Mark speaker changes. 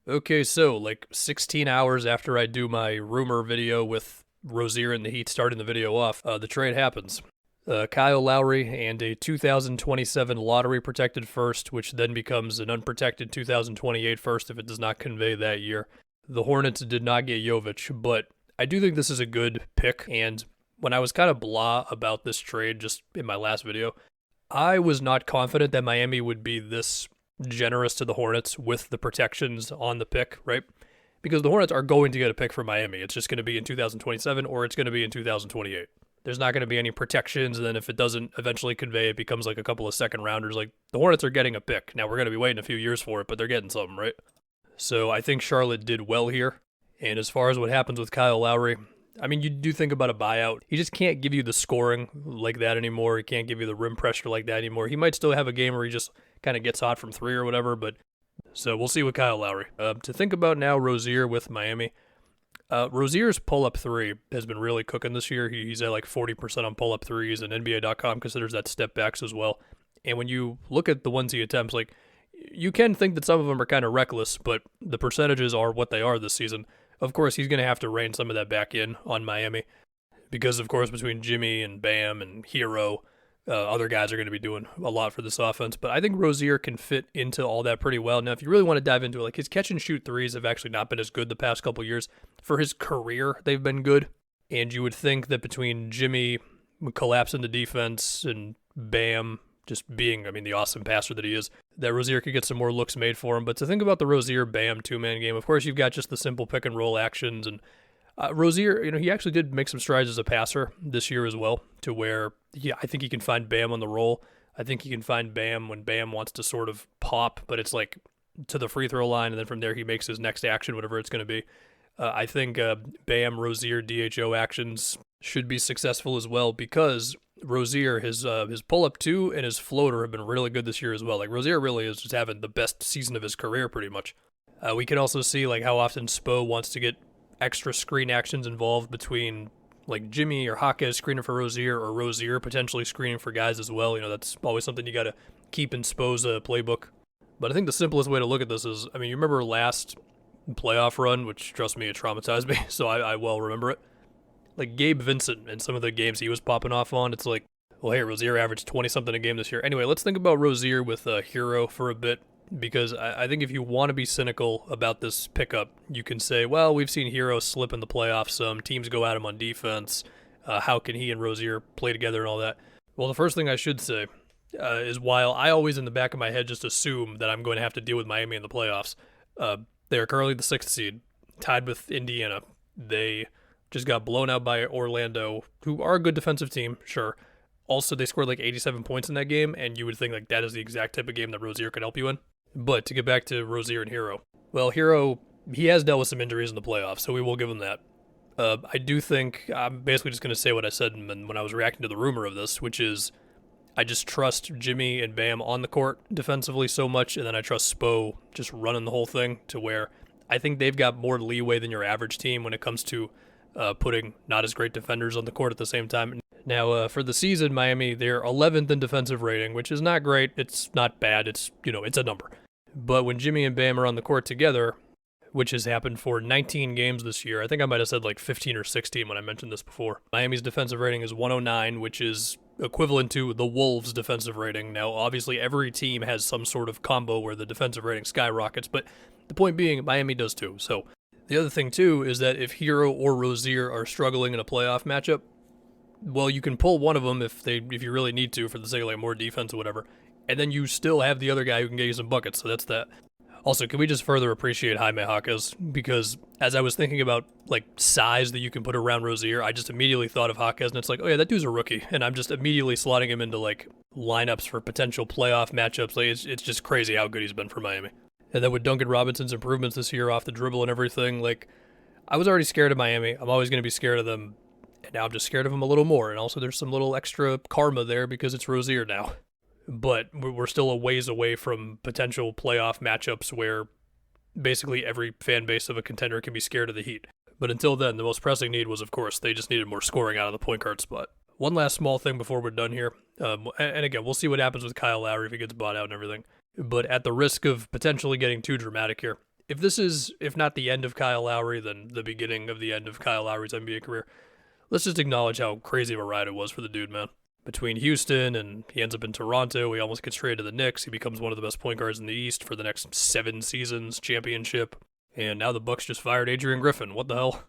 Speaker 1: Okay, so like 16 hours after I do my rumor video with Rozier and the Heat starting the video off, the trade happens. Kyle Lowry and a 2027 lottery protected first, which then becomes an unprotected 2028 first if it does not convey that year. The Hornets did not get Jovic, but I do think this is a good pick. And when I was kind of blah about this trade just in my last video, I was not confident that Miami would be this generous to the Hornets with the protections on the pick, right? Because the Hornets are going to get a pick for Miami. It's just going to be in 2027 or it's going to be in 2028. There's not going to be any protections, and then if it doesn't eventually convey, it becomes like a couple of second rounders. Like, the Hornets are getting a pick. Now, we're going to be waiting a few years for it, but they're getting something, right? So I think Charlotte did well here. And as far as what happens with Kyle Lowry, I mean, you do think about a buyout. He just can't give you the scoring like that anymore. He can't give you the rim pressure like that anymore. He might still have a game where he just kind of gets hot from three or whatever, but so we'll see with Kyle Lowry. To think about now, Rozier with Miami. Rozier's pull-up three has been really cooking this year. He's at like 40% on pull-up threes, and NBA.com considers that step backs as well. And when you look at the ones he attempts, like, you can think that some of them are kind of reckless, but the percentages are what they are this season. Of course, he's going to have to rein some of that back in on Miami because, of course, between Jimmy and Bam and Hero, other guys are going to be doing a lot for this offense. But I think Rozier can fit into all that pretty well. Now, if you really want to dive into it, like, his catch and shoot threes have actually not been as good the past couple years. For his career, they've been good. And you would think that between Jimmy collapsing the defense and Bam just being, I mean, the awesome passer that he is, that Rozier could get some more looks made for him. But to think about the Rozier-Bam two-man game, of course, you've got just the simple pick-and-roll actions. And Rozier, he actually did make some strides as a passer this year as well, to where I think he can find Bam on the roll. I think he can find Bam when Bam wants to sort of pop, but it's like to the free throw line, and then from there he makes his next action, whatever it's going to be. I think Bam, Rozier, DHO actions should be successful as well because Rozier, his pull-up two and his floater have been really good this year as well. Like, Rozier really is just having the best season of his career pretty much. We can also see like how often Spo wants to get extra screen actions involved between like Jimmy or Jaquez screening for Rozier or Rozier potentially screening for guys as well. That's always something you got to keep in Spo's playbook. But I think the simplest way to look at this is, I mean, you remember last playoff run, which, trust me, it traumatized me, so I well remember it. Like, Gabe Vincent and some of the games he was popping off on, it's like, well, hey, Rozier averaged 20-something a game this year. Anyway, let's think about Rozier with Hero for a bit, because I think if you want to be cynical about this pickup, you can say, well, we've seen Hero slip in the playoffs some, teams go at him on defense, how can he and Rozier play together and all that? Well, the first thing I should say is while I always in the back of my head just assume that I'm going to have to deal with Miami in the playoffs, they are currently the 6th seed, tied with Indiana. They just got blown out by Orlando, who are a good defensive team, sure. Also, they scored like 87 points in that game, and you would think like that is the exact type of game that Rozier could help you in. But to get back to Rozier and Hero, well, Hero, he has dealt with some injuries in the playoffs, so we will give him that. I do think, I'm basically just going to say what I said when I was reacting to the rumor of this, which is I just trust Jimmy and Bam on the court defensively so much, and then I trust Spo just running the whole thing to where I think they've got more leeway than your average team when it comes to putting not as great defenders on the court at the same time. Now, for the season, Miami, they're 11th in defensive rating, which is not great. It's not bad. It's a number. But when Jimmy and Bam are on the court together, which has happened for 19 games this year, I think I might have said like 15 or 16 when I mentioned this before. Miami's defensive rating is 109, which is equivalent to the Wolves' defensive rating. Now, obviously, every team has some sort of combo where the defensive rating skyrockets, but the point being, Miami does too. So the other thing, too, is that if Hero or Rozier are struggling in a playoff matchup, well, you can pull one of them if you really need to for the sake of like more defense or whatever, and then you still have the other guy who can get you some buckets, so that's that. Also, can we just further appreciate Jaime Jaquez? Because as I was thinking about like size that you can put around Rozier, I just immediately thought of Jaquez, and it's like, oh yeah, that dude's a rookie, and I'm just immediately slotting him into like lineups for potential playoff matchups. Like it's just crazy how good he's been for Miami. And then with Duncan Robinson's improvements this year off the dribble and everything, like I was already scared of Miami. I'm always going to be scared of them, and now I'm just scared of them a little more. And also there's some little extra karma there because it's Rozier now. But we're still a ways away from potential playoff matchups where basically every fan base of a contender can be scared of the Heat. But until then, the most pressing need was, of course, they just needed more scoring out of the point guard spot. One last small thing before we're done here, and again, we'll see what happens with Kyle Lowry if he gets bought out and everything. But at the risk of potentially getting too dramatic here, if this is, if not the end of Kyle Lowry, then the beginning of the end of Kyle Lowry's NBA career, let's just acknowledge how crazy of a ride it was for the dude, man. Between Houston and he ends up in Toronto, he almost gets traded to the Knicks. He becomes one of the best point guards in the East for the next 7 seasons, championship. And now the Bucks just fired Adrian Griffin. What the hell?